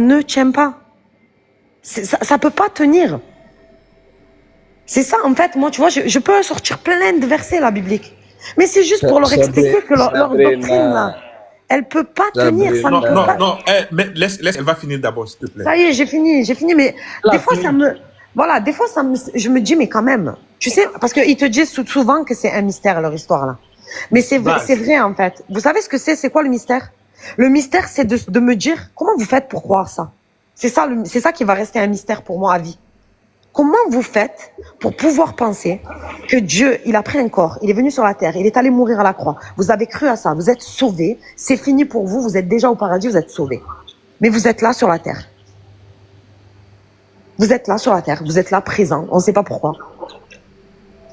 ne tient pas. Ça peut pas tenir. C'est ça, en fait, moi, tu vois, je peux sortir plein de versets, la biblique. Mais c'est juste pour leur expliquer que leur doctrine, là, elle peut pas tenir. Ça Non, ne peut non, pas. non, mais laisse, elle va finir d'abord, s'il te plaît. Ça y est, j'ai fini, mais des fois, voilà, des fois, je me dis, mais quand même, tu sais, parce qu'ils te disent souvent que c'est un mystère, leur histoire, là. Mais c'est vrai, en fait. Vous savez ce que c'est quoi le mystère? Le mystère, c'est de me dire, comment vous faites pour croire ça? C'est ça qui va rester un mystère pour moi à vie. Comment vous faites pour pouvoir penser que Dieu, il a pris un corps, il est venu sur la terre, il est allé mourir à la croix. Vous avez cru à ça, vous êtes sauvés, c'est fini pour vous, vous êtes déjà au paradis, vous êtes sauvés. Mais vous êtes là sur la terre. Vous êtes là sur la terre, vous êtes là présents, on ne sait pas pourquoi.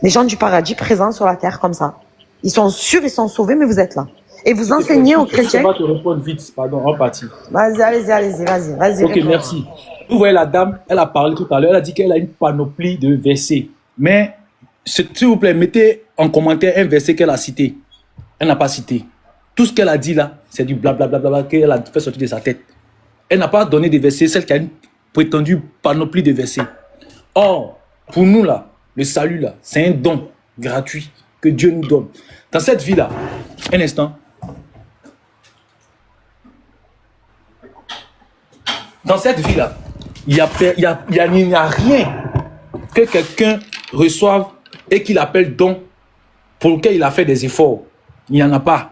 Les gens du paradis présents sur la terre comme ça. Ils sont sûrs, ils sont sauvés, mais vous êtes là. Et vous enseignez aux chrétiens. Je vais te répondre vite, pardon, en partie. Vas-y. Ok, réponds. merci. Vous voyez la dame, elle a parlé tout à l'heure, elle a dit qu'elle a une panoplie de versets. Mais, s'il vous plaît, mettez en commentaire un verset qu'elle a cité. Elle n'a pas cité. Tout ce qu'elle a dit là, c'est du blablabla qu'elle a fait sortir de sa tête. Elle n'a pas donné des versets, celle qui a une prétendue panoplie de versets. Or, pour nous là, le salut là, c'est un don gratuit que Dieu nous donne. Dans cette vie là, un instant. Dans cette vie là, il n'y a rien que quelqu'un reçoive et qu'il appelle don pour lequel il a fait des efforts. Il n'y en a pas.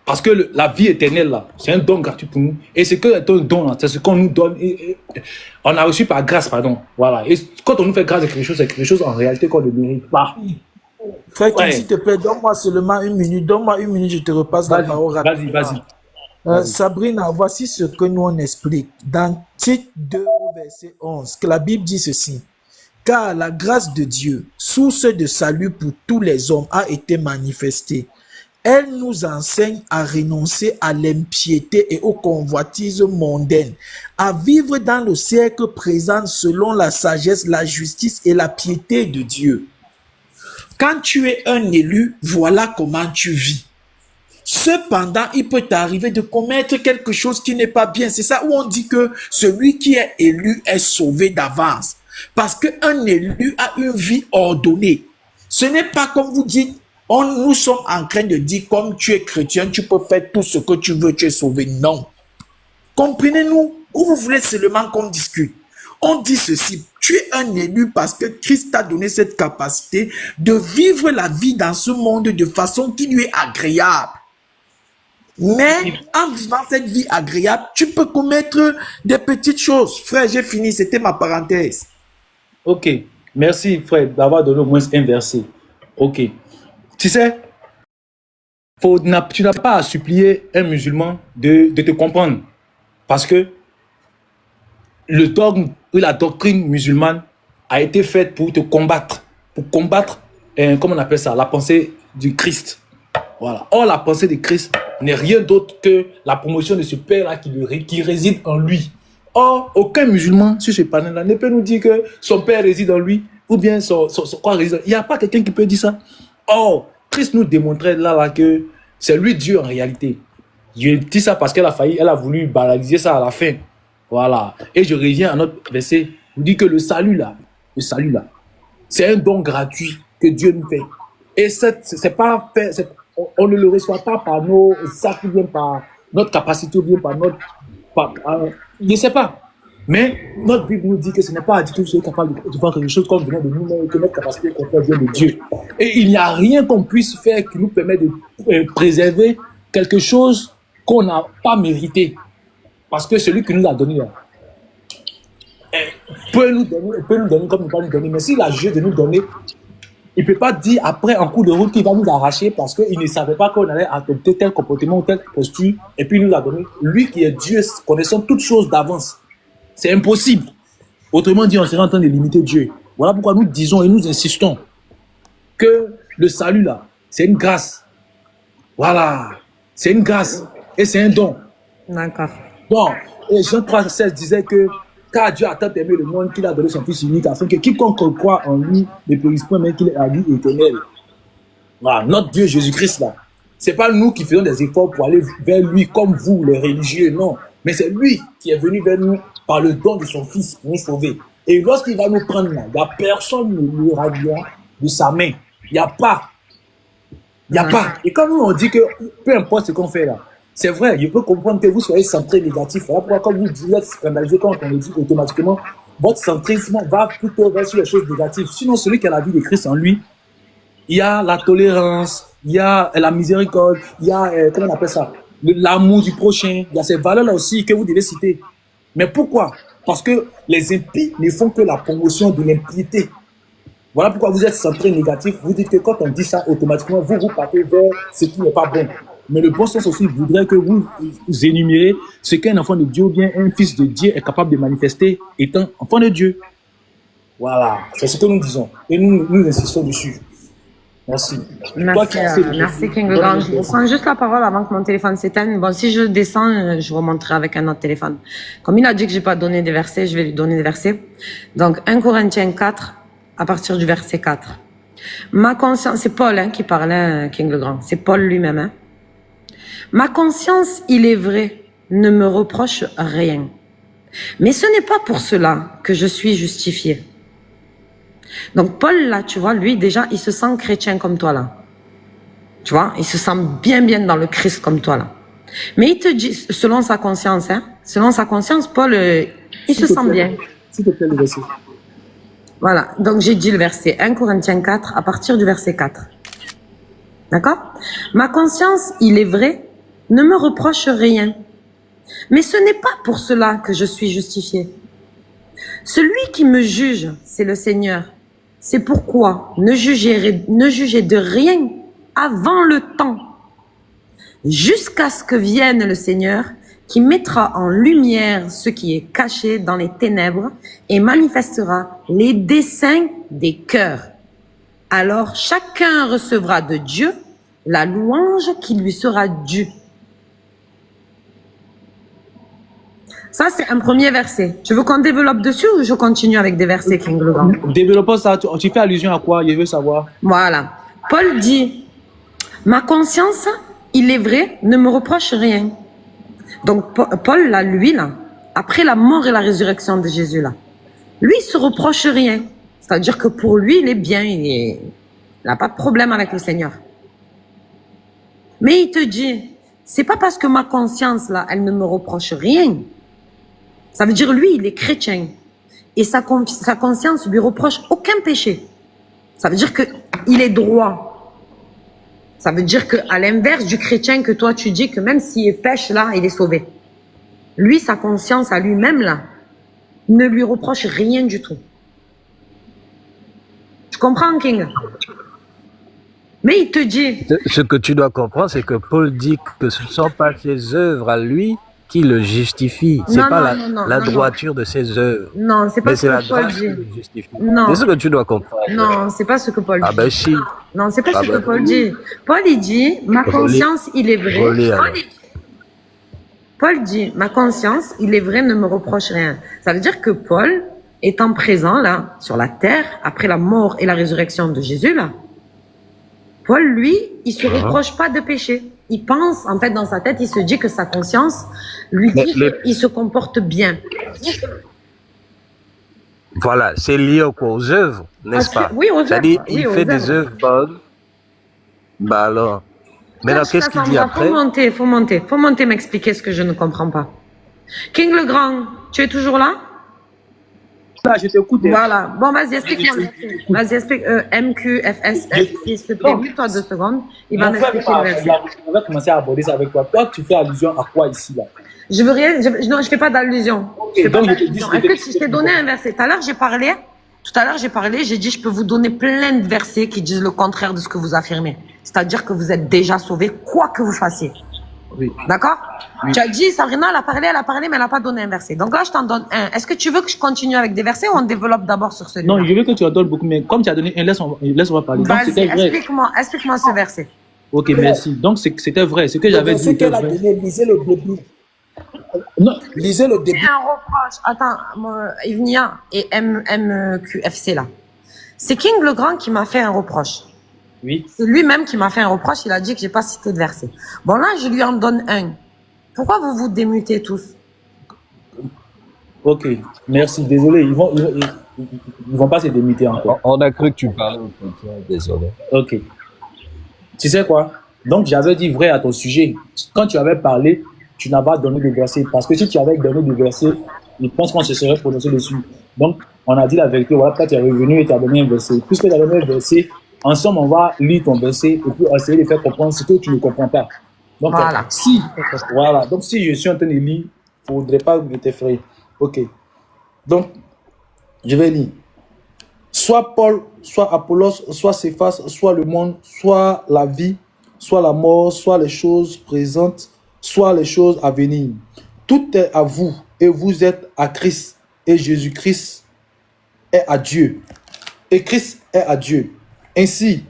Parce que la vie éternelle, là, c'est un don gratuit pour nous. Et c'est que un don, là, c'est ce qu'on nous donne. On a reçu par grâce, pardon. Voilà. Et quand on nous fait grâce de quelque chose, c'est quelque chose en réalité qu'on ne mérite pas. Frère, s'il te plaît, donne-moi seulement une minute. Donne-moi une minute, je te repasse la parole rapidement. Vas-y. Sabrina, voici ce que nous on explique. Dans Tite 2 au verset 11, que la Bible dit ceci. Car la grâce de Dieu, source de salut pour tous les hommes, a été manifestée. Elle nous enseigne à renoncer à l'impiété et aux convoitises mondaines, à vivre dans le siècle présent selon la sagesse, la justice et la piété de Dieu. Quand tu es un élu, voilà comment tu vis. Cependant, il peut t'arriver de commettre quelque chose qui n'est pas bien. C'est ça où on dit que celui qui est élu est sauvé d'avance. Parce qu'un élu a une vie ordonnée. Ce n'est pas comme vous dites, nous sommes en train de dire, comme tu es chrétien, tu peux faire tout ce que tu veux, tu es sauvé. Non. Comprenez-nous, ou vous voulez seulement qu'on discute. On dit ceci, tu es un élu parce que Christ t'a donné cette capacité de vivre la vie dans ce monde de façon qui lui est agréable. Mais en vivant cette vie agréable, tu peux commettre des petites choses. Frère, j'ai fini, c'était ma parenthèse. Ok, merci frère d'avoir donné au moins un verset. Ok, tu sais, tu n'as pas à supplier un musulman de te comprendre. Parce que le dogme ou la doctrine musulmane a été faite pour te combattre. Pour combattre, comment on appelle ça, la pensée du Christ. Voilà. Or, la pensée de Christ n'est rien d'autre que la promotion de ce Père-là qui réside en lui. Or, aucun musulman sur ce panel-là ne peut nous dire que son Père réside en lui ou bien son quoi réside. Il n'y a pas quelqu'un qui peut dire ça. Or, Christ nous démontrait là que c'est lui Dieu en réalité. Je dis ça parce qu'elle a failli, elle a voulu banaliser ça à la fin. Voilà. Et je reviens à notre verset. Je dis que le salut là, c'est un don gratuit que Dieu nous fait. Et c'est pas fait, on ne le reçoit pas par nos actes, bien par notre capacité, ou bien par notre... je ne sais pas. Mais notre Bible nous dit que ce n'est pas du tout ce qui est capable de faire quelque chose comme venant de nous-mêmes, que notre capacité complète vient de Dieu. Et il n'y a rien qu'on puisse faire qui nous permet de préserver quelque chose qu'on n'a pas mérité. Parce que celui qui nous a donné là, peut nous donner comme il ne peut pas nous donner. Mais s'il a jugé de nous donner, il ne peut pas dire après en cours de route qu'il va nous arracher parce qu'il ne savait pas qu'on allait adopter tel comportement ou telle posture et puis il nous a donné. Lui qui est Dieu, connaissant toutes choses d'avance. C'est impossible. Autrement dit, on serait en train de limiter Dieu. Voilà pourquoi nous disons et nous insistons que le salut là, c'est une grâce. Voilà. C'est une grâce et c'est un don. D'accord. Bon, et Jean 3,16 disait que car Dieu a tant aimé le monde qu'il a donné son Fils unique afin que quiconque croit en lui ne périsse point, mais qu'il ait la vie éternelle. Voilà, notre Dieu Jésus-Christ là. C'est pas nous qui faisons des efforts pour aller vers lui comme vous, les religieux, non. Mais c'est lui qui est venu vers nous par le don de son Fils pour nous sauver. Et lorsqu'il va nous prendre là, il n'y a personne ne nous ravira de sa main. Il n'y a pas. Il n'y a pas. Et quand nous on dit que peu importe ce qu'on fait là, c'est vrai, je peux comprendre que vous soyez centré négatif. Voilà pourquoi quand vous êtes scandalisé, quand on le dit automatiquement, votre centrisme va plutôt vers sur les choses négatives. Sinon, celui qui a la vie de Christ en lui, il y a la tolérance, il y a la miséricorde, il y a, comment on appelle ça, l'amour du prochain. Il y a ces valeurs-là aussi que vous devez citer. Mais pourquoi? Parce que les impies ne font que la promotion de l'impiété. Voilà pourquoi vous êtes centré négatif. Vous dites que quand on dit ça, automatiquement, vous partez vers ce qui n'est pas bon. Mais le bon sens aussi voudrait que vous énumérez ce qu'un enfant de Dieu ou bien un fils de Dieu est capable de manifester étant enfant de Dieu. Voilà, c'est ce que nous disons. Et nous insistons dessus. Merci. Merci King Legrand. Je vous prends juste la parole avant que mon téléphone s'éteigne. Bon, si je descends, je remonterai avec un autre téléphone. Comme il a dit que j'ai pas donné des versets, je vais lui donner des versets. Donc, 1 Corinthiens 4, à partir du verset 4. Ma conscience, c'est Paul qui parlait, King Legrand. C'est Paul lui-même. Hein. Ma conscience, il est vrai, ne me reproche rien. Mais ce n'est pas pour cela que je suis justifié. Donc Paul, là, tu vois, lui, déjà, il se sent chrétien comme toi, là. Tu vois, il se sent bien dans le Christ comme toi, là. Mais il te dit, selon sa conscience, hein, selon sa conscience, Paul, il se sent bien. S'il te plaît, le verset. Voilà, donc j'ai dit le verset 1 Corinthiens 4, à partir du verset 4. D'accord? Ma conscience, il est vrai, ne me reproche rien. Mais ce n'est pas pour cela que je suis justifié. Celui qui me juge, c'est le Seigneur. C'est pourquoi ne jugez de rien avant le temps, jusqu'à ce que vienne le Seigneur, qui mettra en lumière ce qui est caché dans les ténèbres et manifestera les desseins des cœurs. Alors chacun recevra de Dieu la louange qui lui sera due. Ça, c'est un premier verset. Tu veux qu'on développe dessus ou je continue avec des versets, King Legrand? Développons ça. Tu fais allusion à quoi? Je veux savoir. Voilà. Paul dit, ma conscience, il est vrai, ne me reproche rien. Donc, Paul, là, lui, là, après la mort et la résurrection de Jésus, là, lui, il se reproche rien. C'est-à-dire que pour lui, il est bien, il n'a pas de problème avec le Seigneur. Mais il te dit, c'est pas parce que ma conscience, là, elle ne me reproche rien. Ça veut dire, lui, il est chrétien. Et sa conscience lui reproche aucun péché. Ça veut dire qu'il est droit. Ça veut dire qu'à l'inverse du chrétien que toi, tu dis que même s'il pêche, là, il est sauvé. Lui, sa conscience à lui-même, là, ne lui reproche rien du tout. Tu comprends, King? Mais il te dit... Ce que tu dois comprendre, c'est que Paul dit que ce ne sont pas ses œuvres à lui qui le justifient. C'est pas la droiture de ses œuvres. Non, c'est pas ce que Paul dit. C'est ce que tu dois comprendre. Non, c'est pas ce que Paul dit. Ah ben si. Non, c'est pas ce que Paul dit. Paul, il dit, ma conscience, il est vrai. Paul dit, ma conscience, il est vrai, ne me reproche rien. Ça veut dire que Paul, étant présent là, sur la terre, après la mort et la résurrection de Jésus là, Paul, lui, il se reproche pas de péché. Il pense, en fait, dans sa tête, il se dit que sa conscience lui dit qu'il se comporte bien. Voilà, c'est lié aux œuvres, n'est-ce pas? Oui, aux œuvres. C'est-à-dire, il fait des œuvres bonnes. Bah alors. Maintenant, qu'est-ce qu'il dit après? Faut monter m'expliquer ce que je ne comprends pas. King Legrand, tu es toujours là? Là, je t'écoute. Voilà. Bon, vas-y, explique-moi. Vas-y, explique. MQFSF, s'il te plaît. Mute-toi 2 secondes. Il va m'expliquer le verset. On va commencer à aborder ça avec toi. Toi, tu fais allusion à quoi ici, là? Je veux rien. Non, je fais pas d'allusion. Okay, donc, est-ce que je t'ai donné un verset? Tout à l'heure, j'ai dit, je peux vous donner plein de versets qui disent le contraire de ce que vous affirmez. C'est-à-dire que vous êtes déjà sauvés, quoi que vous fassiez. Oui. D'accord? Oui. Tu as dit, Sabrina, elle a parlé, mais elle n'a pas donné un verset. Donc là, je t'en donne un. Est-ce que tu veux que je continue avec des versets ou on développe d'abord sur celui-là? Non, je veux que tu en donnes beaucoup, mais comme tu as donné un, laisse-moi parler. Donc, c'était vrai. Explique-moi ce verset. Ok, merci. Donc, c'était vrai. Ce que j'avais dit. Ce qu'elle a donné, lisez le début. Non, lisez le début. Un reproche. Attends, Ivnia et MQFC là. C'est King Legrand qui m'a fait un reproche. Oui. C'est lui-même qui m'a fait un reproche. Il a dit que j'ai pas cité de verset. Bon là, je lui en donne un. Pourquoi vous vous démutez tous? Ok, merci. Désolé, ils vont pas se démiter encore. On a cru que tu parlais au chrétien, désolé. Ok. Tu sais quoi? Donc, j'avais dit vrai à ton sujet. Quand tu avais parlé, tu n'as pas donné de verset. Parce que si tu avais donné de verset, je pense qu'on se serait prononcé dessus. Donc, on a dit la vérité. Voilà, quand tu es revenu et tu as donné un verset. Puisque tu as donné un verset, ensemble, on va lire ton verset et puis essayer de faire comprendre ce que tu ne comprends pas. Donc, Voilà. voilà. Donc, si je suis en train de lire, il ne faudrait pas m'interférer. Ok. Donc, je vais lire. Soit Paul, soit Apollos, soit Céphas, soit le monde, soit la vie, soit la mort, soit les choses présentes, soit les choses à venir. Tout est à vous et vous êtes à Christ et Jésus-Christ est à Dieu. Et Christ est à Dieu. Ainsi,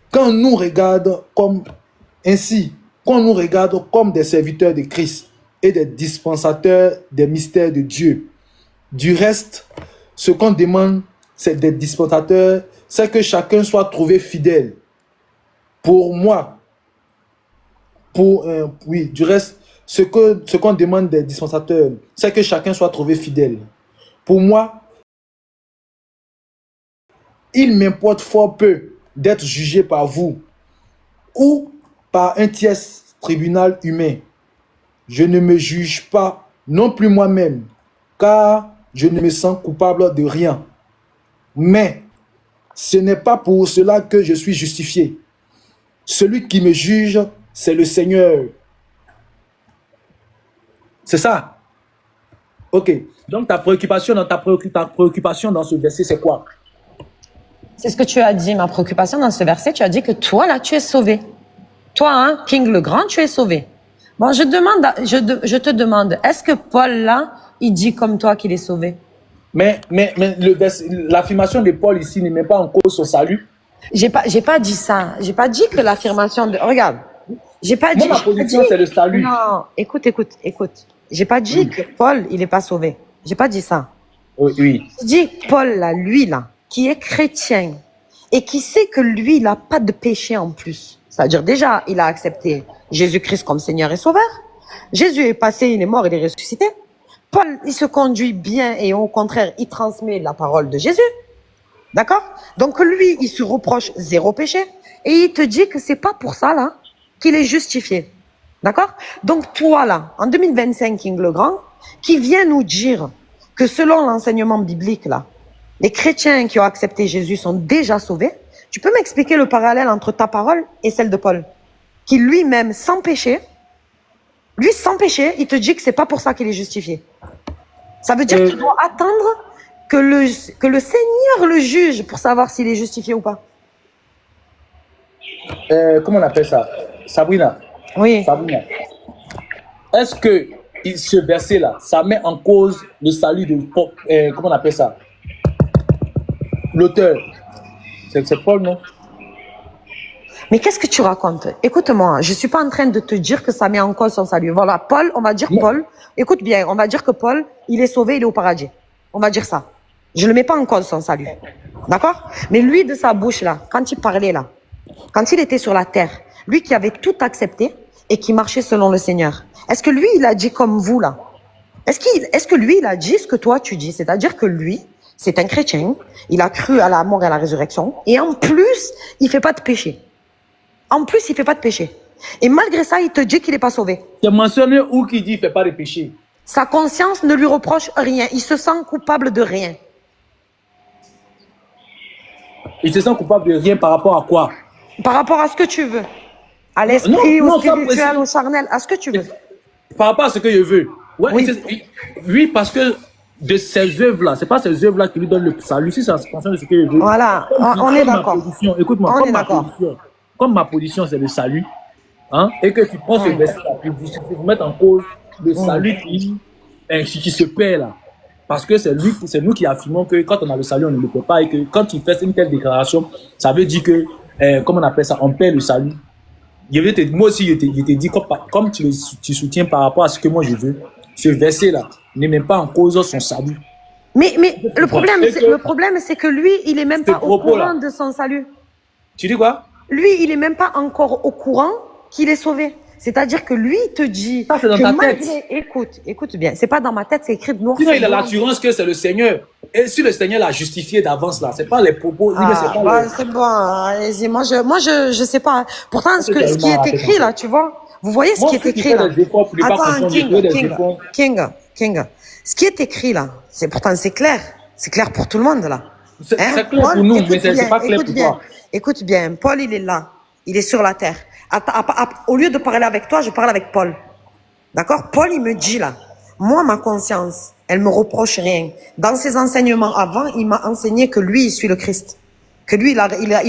quand on nous regarde comme des serviteurs de Christ et des dispensateurs des mystères de Dieu. Du reste, ce qu'on demande, c'est des dispensateurs, c'est que chacun soit trouvé fidèle. Pour moi, du reste, ce qu'on demande des dispensateurs, c'est que chacun soit trouvé fidèle. Pour moi, il m'importe fort peu d'être jugé par vous ou par un tiers tribunal humain. Je ne me juge pas non plus moi-même, car je ne me sens coupable de rien. Mais ce n'est pas pour cela que je suis justifié. Celui qui me juge, c'est le Seigneur. C'est ça. Ok. Donc ta préoccupation dans ce verset, c'est quoi? C'est ce que tu as dit, ma préoccupation dans ce verset. Tu as dit que toi, là, tu es sauvé. Toi, hein, King le Grand, tu es sauvé. Bon, je te demande, est-ce que Paul, là, il dit comme toi qu'il est sauvé? Mais l'affirmation de Paul ici ne met pas en cause son salut. J'ai pas dit ça. J'ai pas dit que l'affirmation de... Regarde. J'ai pas dit... Moi, ma position, c'est le salut. Non, écoute. J'ai pas dit que Paul, il est pas sauvé. J'ai pas dit ça. Oui. Je dis Paul, là, lui, là, qui est chrétien et qui sait que lui, il n'a pas de péché en plus. C'est-à-dire, déjà, il a accepté Jésus-Christ comme Seigneur et Sauveur. Jésus est passé, il est mort, il est ressuscité. Paul, il se conduit bien et au contraire, il transmet la parole de Jésus. D'accord? Donc lui, il se reproche zéro péché et il te dit que c'est pas pour ça, là, qu'il est justifié. D'accord? Donc toi, là, en 2025, King le Grand, qui vient nous dire que selon l'enseignement biblique, là, les chrétiens qui ont accepté Jésus sont déjà sauvés, tu peux m'expliquer le parallèle entre ta parole et celle de Paul, qui lui-même, sans péché, il te dit que c'est pas pour ça qu'il est justifié. Ça veut dire que tu dois attendre que le Seigneur le juge pour savoir s'il est justifié ou pas. Comment on appelle ça? Sabrina. Oui. Sabrina. Est-ce que ce verset-là, ça met en cause le salut de Paul, comment on appelle ça? L'auteur. C'est Paul, non? Mais qu'est-ce que tu racontes? Écoute-moi, je suis pas en train de te dire que ça met en cause son salut. Voilà, Paul, on va dire Paul. Écoute bien, on va dire que Paul, il est sauvé, il est au paradis. On va dire ça. Je ne mets pas en cause son salut. D'accord? Mais lui, de sa bouche là, quand il parlait là, quand il était sur la terre, lui qui avait tout accepté et qui marchait selon le Seigneur, est-ce que lui, il a dit comme vous là? Est-ce que lui, il a dit ce que toi tu dis? C'est-à-dire que lui, c'est un chrétien, il a cru à la mort et à la résurrection, et en plus, il fait pas de péché. En plus, il fait pas de péché. Et malgré ça, il te dit qu'il n'est pas sauvé. Tu as mentionné où qui dit qu'il ne fait pas de péché. Sa conscience ne lui reproche rien. Il se sent coupable de rien. Il se sent coupable de rien par rapport à quoi? Par rapport à ce que tu veux. À l'esprit, au spirituel, au charnel, à ce que tu veux. Par rapport à ce que je veux. Ouais, oui, parce que de ces œuvres-là, ce n'est pas ces œuvres-là qui lui donnent le salut. Si ça se concerne de ce que je veux. Voilà, on est d'accord. Écoute-moi, comme ma position, c'est le salut, hein, et que tu prends ce verset-là pour mettre en cause le salut qui se perd là. Parce que c'est nous qui affirmons que quand on a le salut, on ne le peut pas, et que quand tu fais une telle déclaration, ça veut dire que, comment on appelle ça, on perd le salut. Moi aussi, je t'ai dit, comme tu soutiens par rapport à ce que moi je veux, ce verset-là ne met pas en cause son salut. Mais le problème, c'est que lui, il est même pas au courant de son salut. Tu dis quoi? Lui, il est même pas encore au courant qu'il est sauvé. C'est-à-dire que lui, il te dit Ça, c'est dans que ta malgré... Écoute bien. C'est pas dans ma tête, c'est écrit de noir Sinon, sur il a blanc. l'assurance que c'est le Seigneur. Et si le Seigneur l'a justifié d'avance, là, c'est pas les propos. Ah, bah, c'est bon, allez-y. Moi, je sais pas. Pourtant, ce qui est écrit là, tu vois, vous voyez ce qui est écrit là. Attends, King. Ce qui est écrit là, pourtant c'est clair. C'est clair pour tout le monde là. C'est clair pour nous, mais c'est pas clair pour toi. Écoute bien, Paul, il est là. Il est sur la terre. Au lieu de parler avec toi, je parle avec Paul. D'accord? Paul, il me dit là, moi, ma conscience, elle me reproche rien. Dans ses enseignements avant, il m'a enseigné que lui, il suit le Christ. Que lui, il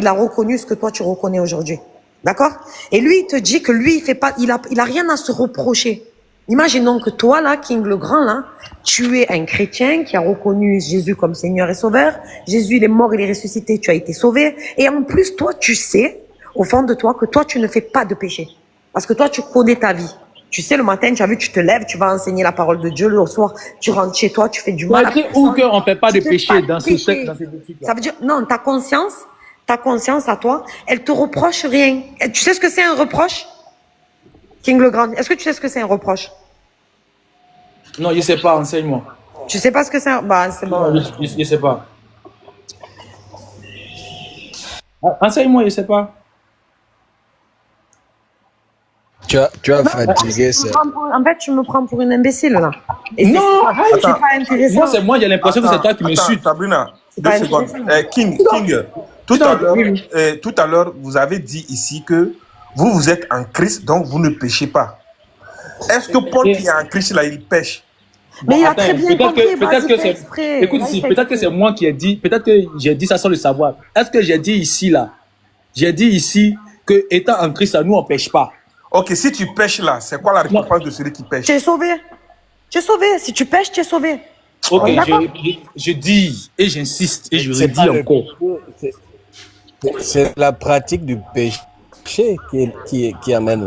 a reconnu ce que toi, tu reconnais aujourd'hui. D'accord? Et lui, il te dit que lui, il a rien à se reprocher. Imaginons que toi, là, King le Grand, là, tu es un chrétien qui a reconnu Jésus comme Seigneur et Sauveur. Jésus, il est mort, il est ressuscité, tu as été sauvé. Et en plus, toi, tu sais, au fond de toi, que toi, tu ne fais pas de péché. Parce que toi, tu connais ta vie. Tu sais, le matin, tu as vu, tu te lèves, tu vas enseigner la parole de Dieu. Le soir, tu rentres chez toi, tu fais du mal. Ou qu'on ne fait pas de péché dans ces trucs-là. Ça veut dire, non, ta conscience à toi, elle te reproche rien. Tu sais ce que c'est un reproche? King le Grand, est-ce que tu sais ce que c'est un reproche? Non, je ne sais pas, enseigne-moi. Tu sais pas ce que c'est un... Bah, c'est bon. Non, je ne sais pas. Enseigne-moi, je ne sais pas. Tu as fatigué, c'est... En fait, tu me prends pour une imbécile, là. Et non, c'est pas intéressant. Moi, c'est moi, j'ai l'impression que c'est toi qui me suis. Sabrina, 2 secondes. King, tout à l'heure, vous avez dit ici que vous êtes en Christ, donc vous ne péchez pas. Est-ce que Paul qui est en Christ, là, il pêche? Mais il a très bien compris, peut-être que c'est... Écoute ici, peut-être que c'est moi qui ai dit, peut-être que j'ai dit ça sans le savoir. Est-ce que j'ai dit ici, là, j'ai dit ici que étant en Christ, nous, on ne pêche pas. Ok, si tu pêches là, c'est quoi la récompense de celui qui pêche? Tu es sauvé. Tu es sauvé. Si tu pêches, tu es sauvé. Ok, je dis et j'insiste et je redis encore. C'est la pratique du péché qui amène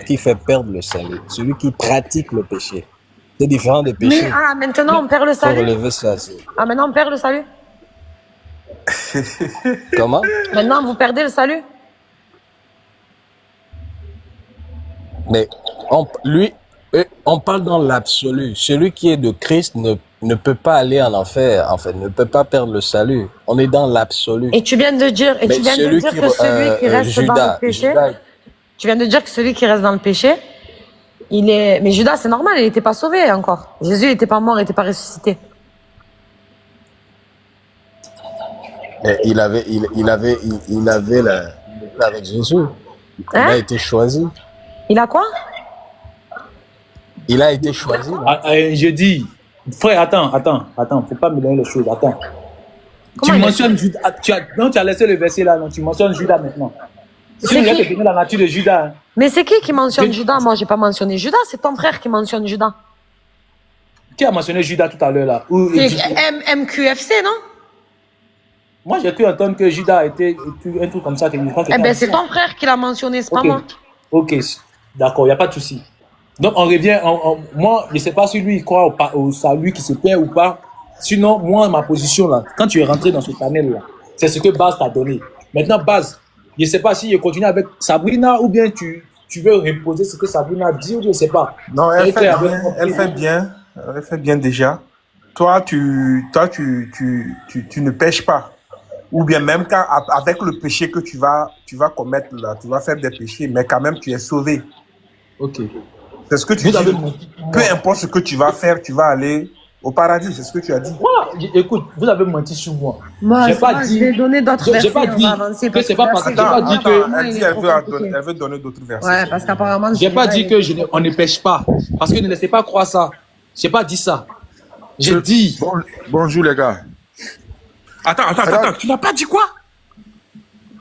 qui fait perdre le salut. Celui qui pratique le péché. C'est différent des péchés. Mais maintenant on perd le salut. Relever ça. Maintenant on perd le salut. Comment? Maintenant vous perdez le salut. Mais on parle dans l'absolu. Celui qui est de Christ ne peut pas aller en enfer, en fait, ne peut pas perdre le salut. On est dans l'absolu. Et tu viens de dire, que celui qui reste dans le péché, tu viens de dire que celui qui reste dans le péché, mais Judas, c'est normal, il n'était pas sauvé encore. Jésus n'était pas mort, il n'était pas ressuscité. Mais il avait avec Jésus. Il a été choisi. Il a quoi? Il a été choisi. Je dis, frère, attends, faut pas me donner les choses, attends. Tu mentionnes Judas, tu as laissé le verset là, non, tu mentionnes Judas maintenant. Si on vient te donner la nature de Judas. Hein. Mais c'est qui mentionne Judas? Moi, j'ai pas mentionné Judas, c'est ton frère qui mentionne Judas. Qui a mentionné Judas tout à l'heure là? C'est MQFC, non? Moi, j'ai cru entendre que Judas était un truc comme ça. C'est ton frère qui l'a mentionné, c'est pas moi. Ok, d'accord, il n'y a pas de souci. Donc, on revient. Moi, je ne sais pas si lui, il croit au salut qui se perd ou pas. Sinon, moi, ma position, là, quand tu es rentré dans ce panel-là, c'est ce que Baz t'a donné. Maintenant, Baz, je ne sais pas si je continue avec Sabrina ou bien tu veux reposer ce que Sabrina dit ou je ne sais pas. Non, elle fait bien déjà. Toi, tu ne pêches pas. Ou bien même quand, avec le péché que tu vas commettre là, tu vas faire des péchés, mais quand même tu es sauvé. Ok. C'est ce que tu dis. Peu importe ce que tu vas faire, tu vas aller au paradis. C'est ce que tu as dit. Voilà. Écoute, vous avez menti sur moi. Moi, je vais donner d'autres versets. J'ai pas dit que c'est pas parce que j'ai pas dit que. Elle veut donner d'autres versets. Ouais, parce qu'apparemment. J'ai pas dit que on ne pêche pas. Parce que ne laissez pas croire ça. J'ai pas dit ça. J'ai dit. Bonjour les gars. Attends, tu n'as pas dit quoi?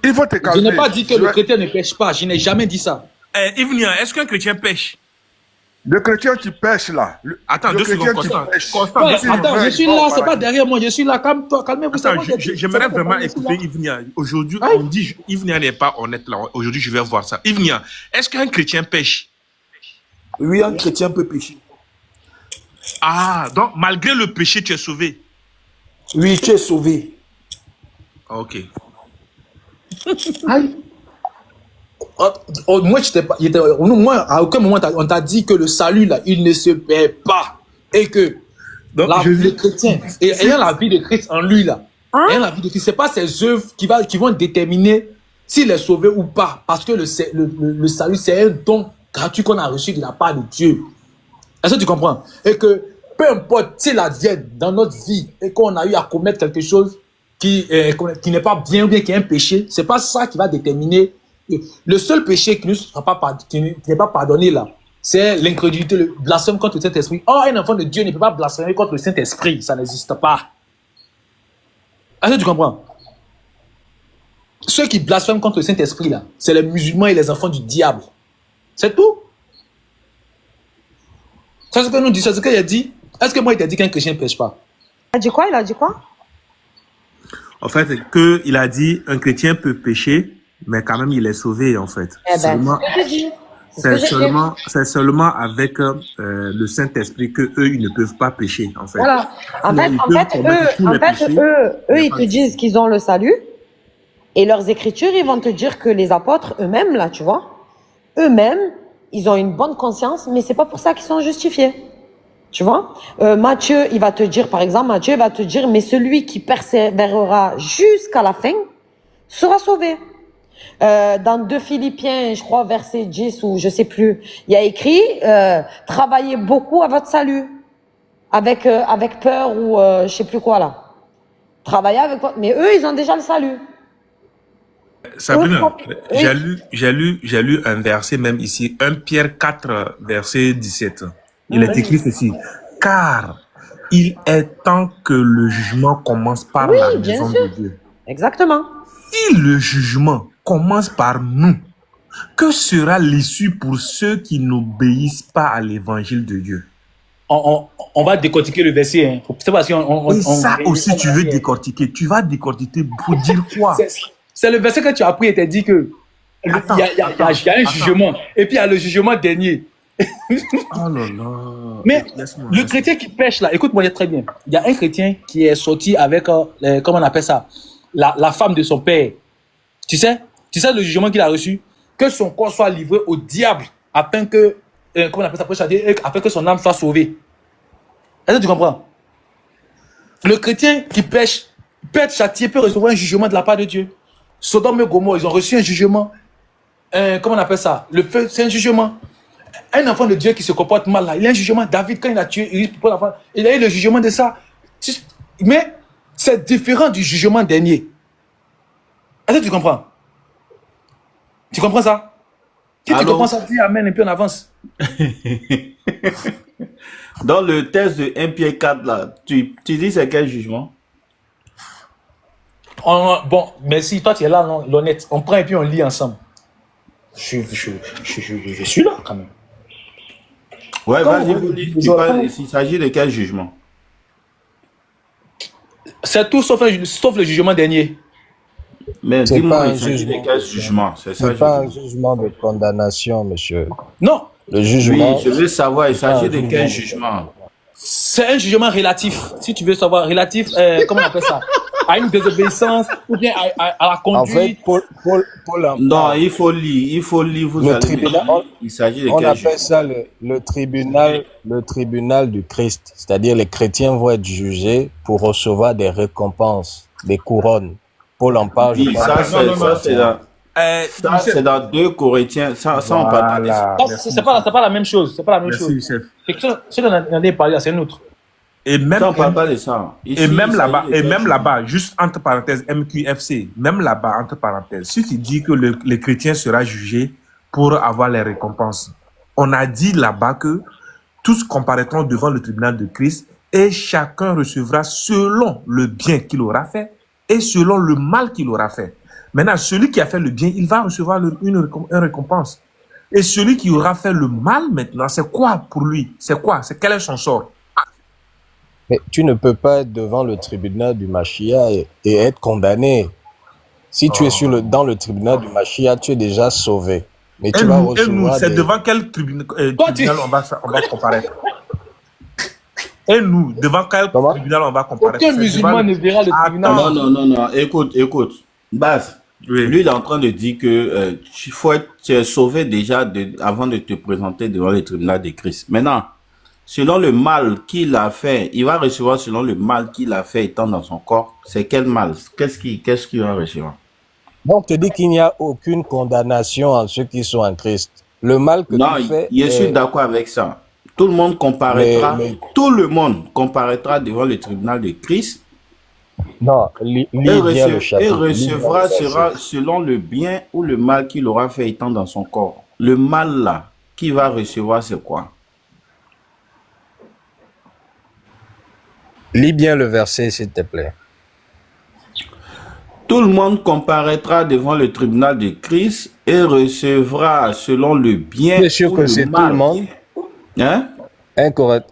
Il faut te calmer. Je n'ai pas dit que le chrétien ne pêche pas. Je n'ai jamais dit ça. Yves, est-ce qu'un chrétien pêche? Le chrétien qui pêche là. Attends, 2 secondes, Constant. Attends, je suis là, c'est pas derrière moi, je suis là. Calme-toi, calmez-vous. J'aimerais vraiment écouter Yves. Aujourd'hui, on dit Yves n'est pas honnête là. Aujourd'hui, je vais voir ça. Yves, est-ce qu'un chrétien pêche? Oui, un chrétien peut pécher. Ah, donc malgré le péché, tu es sauvé. Oui, tu es sauvé. Ok. Aïe. Moi, moi, à aucun moment, on t'a dit que le salut, là, il ne se perd pas. Et que Donc, le chrétien, ayant la vie de Christ en lui, là, Hein? ayant la vie de Christ, c'est pas ses œuvres qui vont déterminer s'il est sauvé ou pas. Parce que le salut, c'est un don gratuit qu'on a reçu de la part de Dieu. Est-ce que tu comprends? Et que peu importe s'il advienne dans notre vie et qu'on a eu à commettre quelque chose qui n'est pas bien ou bien qui est un péché, c'est pas ça qui va déterminer. Le seul péché qui n'est pas pardonné là, c'est l'incrédulité, le blasphème contre le Saint-Esprit. Or, un enfant de Dieu ne peut pas blasphémer contre le Saint-Esprit, ça n'existe pas. Est-ce que tu comprends? Ceux qui blasphèment contre le Saint-Esprit là, c'est les musulmans et les enfants du diable. C'est tout. C'est ce que nous dit, c'est ce qu'il a dit. Est-ce que moi, il t'a dit qu'un chrétien ne pêche pas? Il a dit quoi? Il a dit quoi? en fait, il a dit un chrétien peut pécher, mais quand même il est sauvé en fait. Eh ben, C'est seulement avec le Saint-Esprit que eux ils ne peuvent pas pécher en fait. Voilà. En fait, eux, ils te disent qu'ils ont le salut. Et leurs écritures, ils vont te dire que les apôtres eux-mêmes, là, tu vois, eux-mêmes, ils ont une bonne conscience, mais c'est pas pour ça qu'ils sont justifiés. Tu vois, Matthieu, il va te dire, par exemple, Matthieu va te dire, mais celui qui persévérera jusqu'à la fin sera sauvé. Dans 2 Philippiens, je crois, verset 10 ou je sais plus, il y a écrit, travaillez beaucoup à votre salut. Avec peur ou je sais plus quoi, là. Travaillez avec votre... Mais eux, ils ont déjà le salut. Sabrina, j'ai lu un verset même ici, 1 Pierre 4, verset 17. Il est écrit ceci. Car il est temps que le jugement commence par la maison de Dieu. Exactement. Si le jugement commence par nous, que sera l'issue pour ceux qui n'obéissent pas à l'évangile de Dieu? On va décortiquer le verset. Hein. C'est parce Et ça aussi, tu veux décortiquer. Tu vas décortiquer pour dire quoi? C'est le verset que tu as pris et t'as dit que il y a un jugement. Et puis il y a le jugement dernier. Oh là là. Mais le chrétien qui pêche là, écoute-moi très bien. Il y a un chrétien qui est sorti avec, comment on appelle ça, la femme de son père. Tu sais le jugement qu'il a reçu? Que son corps soit livré au diable afin que, comment on appelle ça, afin que son âme soit sauvée. Est-ce que tu comprends? Le chrétien qui pêche, peut être châtié, peut recevoir un jugement de la part de Dieu. Sodome et Gomorrhe, ils ont reçu un jugement. Comment on appelle ça? Le feu, c'est un jugement. Un enfant de Dieu qui se comporte mal là, il a un jugement. David, quand il a tué, il a eu le jugement de ça. Mais c'est différent du jugement dernier. Est-ce que tu comprends? Tu comprends ça? Si tu comprends ça, dis amen et puis on avance. Dans le texte de 1 Pierre 4 là, tu dis c'est quel jugement? Bon, merci, toi tu es là, l'honnête. On prend et puis on lit ensemble. Je suis là quand même. Ouais, vas-y, il s'agit de quel jugement? C'est tout sauf le jugement dernier. Mais dis-moi, il s'agit de quel jugement? C'est pas un jugement de condamnation, monsieur. Non. Le jugement... Oui, je veux savoir, il s'agit de quel jugement? C'est un jugement relatif. Si tu veux savoir, relatif, comment on appelle ça? À une désobéissance ou bien à la conduite. En fait, non, il faut lire, vous le allez tribunal, il s'agit de on quel appelle jugement? ça le tribunal du Christ. C'est-à-dire les chrétiens vont être jugés pour recevoir des récompenses, des couronnes. Paul en parle. Oui, ça c'est dans 2 Corinthiens, ça on parle pas. C'est pas la même chose. C'est pas la même chose. Si on en a parlé, c'est un autre. Et même, ça, on parle pas de ça. Ici, et même là-bas, juste entre parenthèses, MQFC, même là-bas, entre parenthèses, si tu dis que le chrétien sera jugé pour avoir les récompenses, on a dit là-bas que tous comparaîtront devant le tribunal de Christ et chacun recevra selon le bien qu'il aura fait et selon le mal qu'il aura fait. Maintenant, celui qui a fait le bien, il va recevoir une récompense. Et celui qui aura fait le mal maintenant, c'est quoi pour lui? C'est quoi? Quel est son sort? Mais tu ne peux pas être devant le tribunal du Machia et être condamné. Si tu es dans le tribunal du Machia, tu es déjà sauvé. Mais tu vas recevoir c'est devant quel tribunal on va comparaître? Et nous, devant quel tribunal on va comparaître? Aucun musulman ne verra le tribunal. Non, écoute. Bas, Oui. Lui, il est en train de dire que tu es sauvé déjà avant de te présenter devant le tribunal de Christ. Maintenant, selon le mal qu'il a fait, il va recevoir selon le mal qu'il a fait étant dans son corps. C'est quel mal? Qu'est-ce qu'il va recevoir? Donc, te dit qu'il n'y a aucune condamnation en ceux qui sont en Christ. Le mal que Non, tu fais... je suis d'accord avec ça. Tout le monde comparaîtra, tout le monde comparaîtra devant le tribunal de Christ. Non, lis bien le chapitre. Et recevra sera selon le bien ou le mal qu'il aura fait étant dans son corps. Le mal là, qu'il va recevoir, c'est quoi? Lis bien le verset, s'il te plaît. Tout le monde comparaîtra devant le tribunal de Christ et recevra selon le bien Tu es sûr ou que le c'est tout mal. le monde? Hein? Incorrect.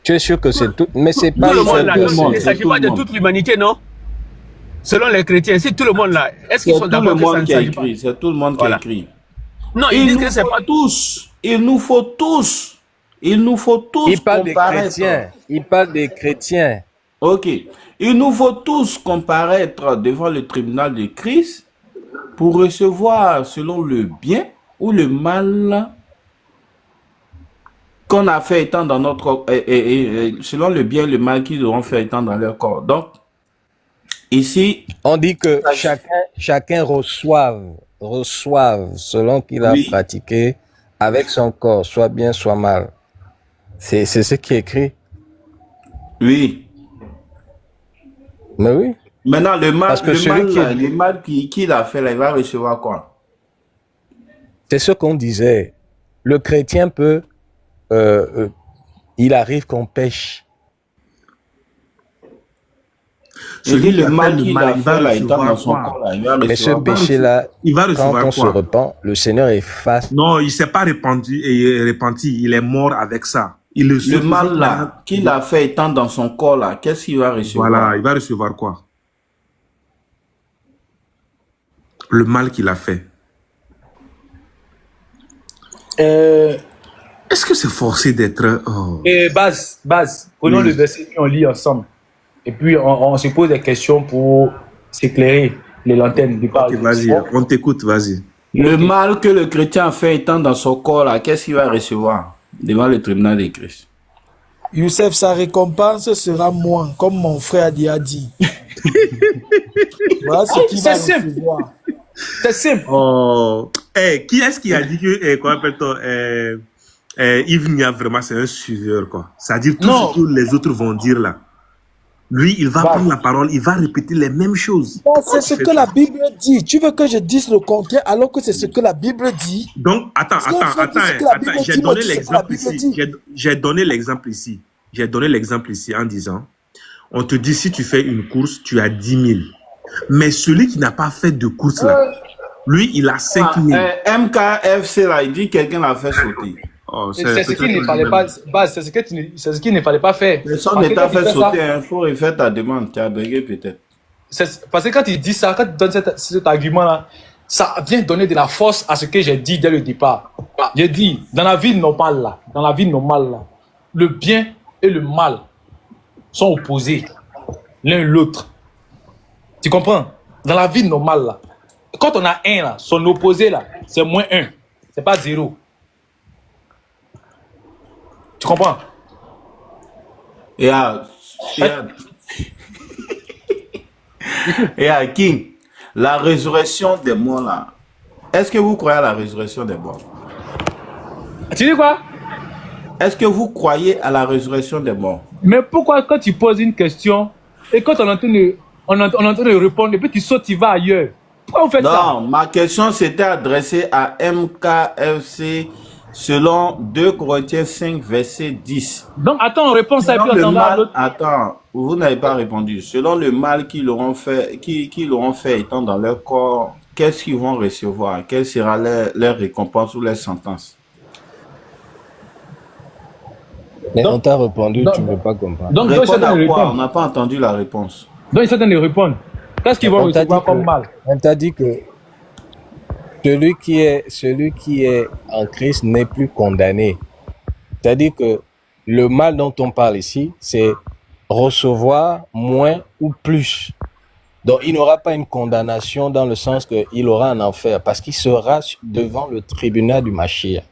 Tu es sûr que c'est tout? Mais c'est pas Tout le monde seul là, que il c'est. ne s'agit pas de toute l'humanité, non? Selon les chrétiens, c'est tout le monde là. Est-ce qu'ils C'est sont tout le d'accord que ça monde ne qui a s'agit pas? écrit. C'est tout le monde qui a Voilà. écrit. Non, ils disent que c'est pas tous. Il nous faut tous. Il nous faut tous Il parle des comparaître. chrétiens. Il parle des chrétiens. Ok. Il nous faut tous comparaître devant le tribunal de Christ pour recevoir selon le bien ou le mal qu'on a fait étant dans notre corps, selon le bien et le mal qu'ils auront fait étant dans leur corps. Donc, ici, On dit que chacun reçoive selon qu'il a Oui. pratiqué avec son corps, soit bien, soit mal. C'est ce qui est écrit. oui. Mais oui. Maintenant, le mal, Parce que celui le mal qu'il a fait, là, il va recevoir quoi? C'est ce qu'on disait. Le chrétien peut, il arrive qu'on pêche. Je dis le mal qui qu'il a fait, là, étant dans son corps, là, il va Mais ce recevoir quoi? péché-là, Il va quand recevoir on se quoi? repent, le Seigneur efface. Non, il s'est pas repenti, il est mort avec ça. Le mal là qu'il a fait étant dans son corps là, qu'est-ce qu'il va recevoir? Voilà, il va recevoir quoi? Le mal qu'il a fait. Est-ce que c'est forcé d'être... oh. Et base, prenons le verset et on lit ensemble. Et puis on se pose des questions pour s'éclairer les lanternes du parc. Ok, vas-y, on t'écoute, vas-y. Le mal que le chrétien a fait étant dans son corps là, qu'est-ce qu'il va recevoir devant le tribunal de Christ? Youssef, sa récompense sera moins, comme mon frère a dit. Voilà ce qu'il va C'est simple. recevoir. C'est simple. Oh. Qui est-ce qui a dit que, comment appelle-t-on, Yves Nia, vraiment, c'est un suiveur, quoi. C'est-à-dire tout Non. ce que les autres vont dire là. Lui, il va prendre la parole, il va répéter les mêmes choses. C'est ce que la Bible dit. Tu veux que je dise le contraire alors que c'est ce que la Bible dit? Donc, attends, Parce que faut dire ce que la Bible j'ai dit, moi, donné je sais ce que la l'exemple Bible ici. dit. J'ai donné l'exemple ici. J'ai donné l'exemple ici en disant, on te dit, si tu fais une course, tu as 10 000. Mais celui qui n'a pas fait de course là, lui, il a 5 000. MKFC là, il dit que quelqu'un l'a fait sauter. Oh, C'est ce qu'il ne fallait pas, base, c'est ce qu'il ne fallait pas faire. Personne Parce ne que t'a quand il fait fait ça, sauter, il faut refaire ta demande, tu as bugué peut-être. parce que quand il dit ça, quand il donne cet argument-là, ça vient donner de la force à ce que j'ai dit dès le départ. J'ai dit, dans la vie normale là, le bien et le mal sont opposés l'un l'autre. Tu comprends? Dans la vie normale là, quand on a un là, son opposé là, c'est moins 1. C'est pas 0. Tu comprends? Et à King, la résurrection des morts là, est-ce que vous croyez à la résurrection des morts? Tu dis quoi? Est-ce que vous croyez à la résurrection des morts? Mais pourquoi quand tu poses une question et quand on est en train de répondre et puis tu sautes, tu vas ailleurs? Pourquoi vous faites ça? Non, ma question s'était adressée à MKFC selon 2 Corinthiens 5, verset 10. Donc attends, on répond ça et puis on va à l'autre. Attends, vous n'avez pas répondu. Selon le mal qu'ils auront fait, qu'ils auront fait étant dans leur corps, qu'est-ce qu'ils vont recevoir? Quelle sera leur récompense ou leur sentence? Mais Donc- on t'a répondu, donc- tu ne veux pas comprendre. Donc ils Répondre sont à de quoi? On répondre. n'a pas entendu la réponse. Donc ils sont de répondre. Qu'est-ce qu'ils vont On t'a recevoir dit comme que- mal? On t'a dit que celui qui est en Christ n'est plus condamné. C'est-à-dire que le mal dont on parle ici, c'est recevoir moins ou plus. Donc, il n'aura pas une condamnation dans le sens qu'il aura un enfer parce qu'il sera devant le tribunal du Mashiach.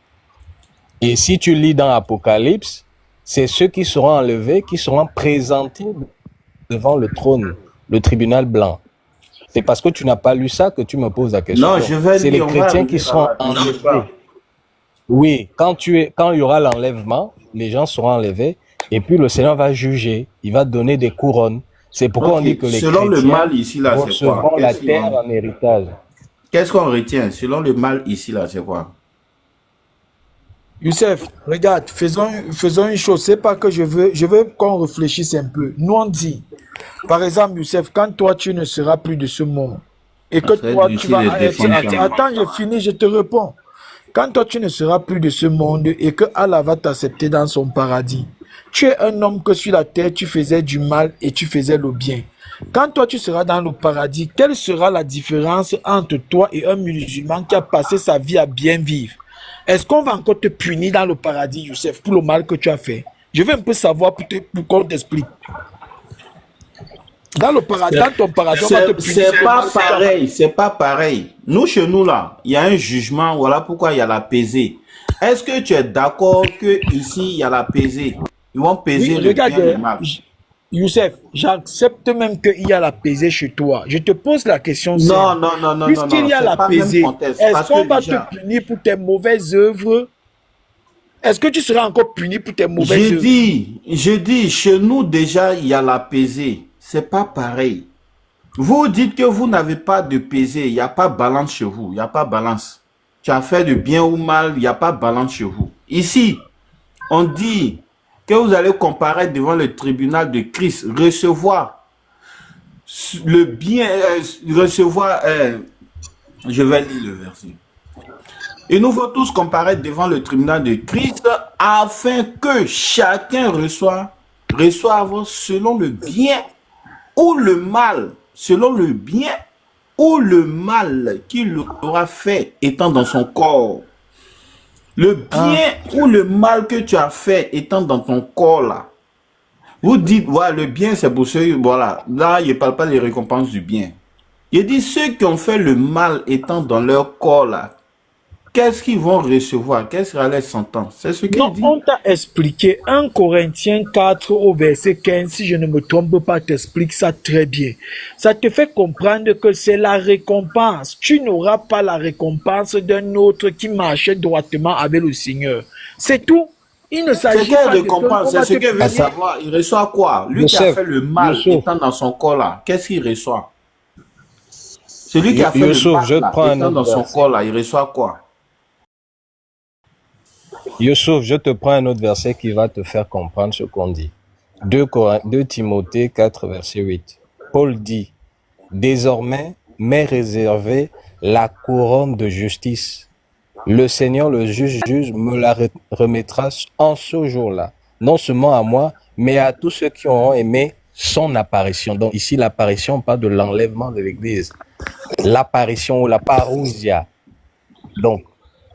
Et si tu lis dans Apocalypse, c'est ceux qui seront enlevés, qui seront présentés devant le trône, le tribunal blanc. C'est parce que tu n'as pas lu ça que tu me poses la question. Non, je vais c'est les lire, on va chrétiens qui arriver seront là-bas, ne enlevés. sais pas. Oui, quand il y aura l'enlèvement, les gens seront enlevés et puis le Seigneur va juger, il va donner des couronnes. C'est pourquoi on Ok, dit que les selon le chrétiens mal ici, là, c'est quoi? recevront la terre en héritage. Qu'est-ce qu'on retient? Selon le mal ici, là, c'est quoi? Youssef, regarde, faisons une chose. C'est pas que je veux qu'on réfléchisse un peu. Nous, on dit, par exemple, Youssef, quand toi, tu ne seras plus de ce monde, et que Ça va toi, être tu difficile vas... de défendre ça. Attends, je finis, je te réponds. Quand toi, tu ne seras plus de ce monde et que Allah va t'accepter dans son paradis, tu es un homme que sur la terre, tu faisais du mal et tu faisais le bien. Quand toi, tu seras dans le paradis, quelle sera la différence entre toi et un musulman qui a passé sa vie à bien vivre? Est-ce qu'on va encore te punir dans le paradis, Youssef, pour le mal que tu as fait? Je veux un peu savoir pour qu'on t'explique. Dans le paradis, dans ton paradis, on va te punir. C'est pas pareil, c'est pas pareil. Nous, chez nous, là, il y a un jugement, voilà pourquoi il y a la pesée. Est-ce que tu es d'accord que ici il y a la pesée? Ils vont peser Oui, le regarde, bien et le mal. Youssef, j'accepte même qu'il y a la pesée chez toi. Je te pose la question. Non, non, non, non, Puisqu'il y a c'est la pas le même pesée, contexte, est-ce parce qu'on que va déjà, te punir pour tes mauvaises œuvres? Est-ce que tu seras encore puni pour tes mauvaises je œuvres? dis, chez nous déjà, il y a la pesée. C'est pas pareil. Vous dites que vous n'avez pas de pesée, il n'y a pas balance chez vous, il n'y a pas balance. Tu as fait de bien ou mal, il n'y a pas balance chez vous. Ici, on dit que vous allez comparaître devant le tribunal de Christ, recevoir le bien, je vais lire le verset. Et nous devons tous comparaître devant le tribunal de Christ afin que chacun reçoive selon le bien ou le mal, selon le bien ou le mal qu'il aura fait étant dans son corps. Le bien ou le mal que tu as fait étant dans ton corps là. Vous dites, voilà, le bien c'est pour ceux, voilà, là il ne parle pas des récompenses du bien. Il dit ceux qui ont fait le mal étant dans leur corps là. Qu'est-ce qu'ils vont recevoir? Quelle sera leur sentence? C'est ce qu'il dit. On t'a expliqué 1 Corinthiens 4 au verset 15, si je ne me trompe pas, t'explique ça très bien. Ça te fait comprendre que c'est la récompense. Tu n'auras pas la récompense d'un autre qui marchait droitement avec le Seigneur. C'est tout. Il ne C'est s'agit quelle pas de récompense? C'est ce que veut savoir. Il reçoit quoi? Lui qui a fait le mal étant dans son corps là, qu'est-ce qu'il reçoit? Celui qui a fait le mal étant dans son corps là, il reçoit quoi? Youssouf, je te prends un autre verset qui va te faire comprendre ce qu'on dit. 2 Timothée 4, verset 8. Paul dit, « Désormais m'est réservée la couronne de justice. Le Seigneur, le juge, me la remettra en ce jour-là, non seulement à moi, mais à tous ceux qui auront aimé son apparition. » Donc ici, l'apparition, on parle de l'enlèvement de l'Église. L'apparition ou la parousia. Donc,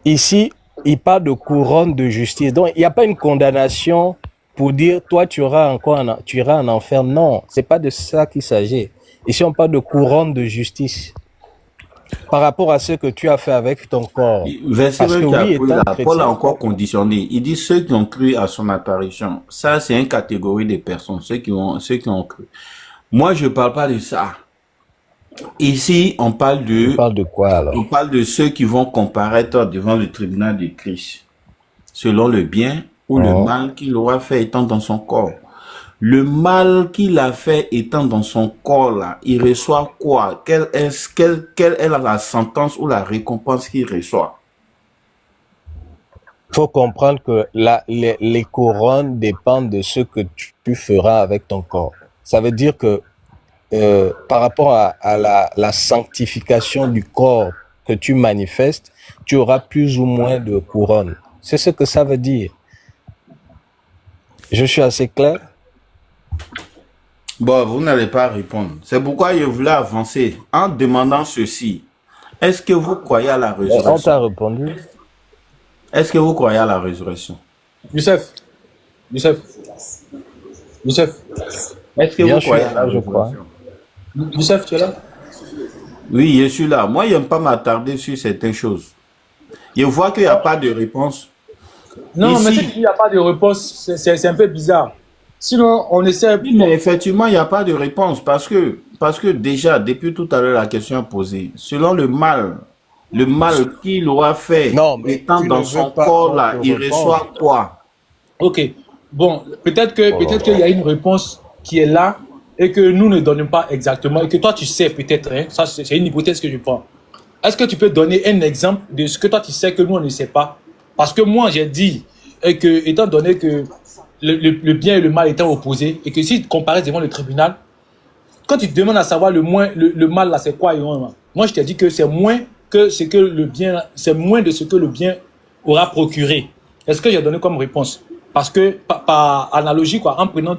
ici, il parle de couronne de justice. Donc, il n'y a pas une condamnation pour dire, toi, tu iras en enfer. Non, c'est pas de ça qu'il s'agit. Ici, on parle de couronne de justice. Par rapport à ce que tu as fait avec ton corps. Verset que oui, là, Paul a encore conditionné. Il dit ceux qui ont cru à son apparition. Ça, c'est une catégorie de personnes, ceux qui ont cru. Moi, je ne parle pas de ça. Ici, on parle de quoi alors? On parle de ceux qui vont comparaître devant le tribunal de Christ, selon le bien ou le mal qu'il aura fait étant dans son corps. Le mal qu'il a fait étant dans son corps là, il reçoit quoi? Quelle est la sentence ou la récompense qu'il reçoit? Il faut comprendre que les couronnes dépendent de ce que tu feras avec ton corps. Ça veut dire que par rapport à la sanctification du corps que tu manifestes, tu auras plus ou moins de couronnes. C'est ce que ça veut dire. Je suis assez clair? Bon, vous n'allez pas répondre. C'est pourquoi je voulais avancer en demandant ceci. Est-ce que vous croyez à la résurrection? On t'a répondu. Est-ce que vous croyez à la résurrection? Youssef. Youssef. Est-ce que vous croyez à la résurrection? Youssef, tu es là? Oui, je suis là. Moi, je n'aime pas m'attarder sur certaines choses. Je vois qu'il n'y a pas de réponse. Non, mais Ici, si il n'y a pas de réponse, c'est un peu bizarre. Sinon, on essaie. oui, mais effectivement, il n'y a pas de réponse parce que déjà, depuis tout à l'heure, la question est posée. Selon le mal qu'il aura fait Non, mais étant tu dans ne veux son pas corps qu'on là, te il réponde. reçoit quoi? Ok. Bon, peut-être Oh là qu'il y là. a une réponse qui est là et que nous ne donnons pas exactement et que toi tu sais peut-être. Hein, ça, c'est une hypothèse que je prends. Est-ce que tu peux donner un exemple de ce que toi tu sais que nous on ne sait pas? Parce que moi j'ai dit que étant donné que le bien et le mal étaient opposés et que si tu comparais devant le tribunal, quand tu te demandes à savoir le mal là c'est quoi, moi je t'ai dit que c'est moins que ce que le bien, c'est moins de ce que le bien aura procuré. Est-ce que j'ai donné comme réponse? Parce que par analogie quoi, en prenant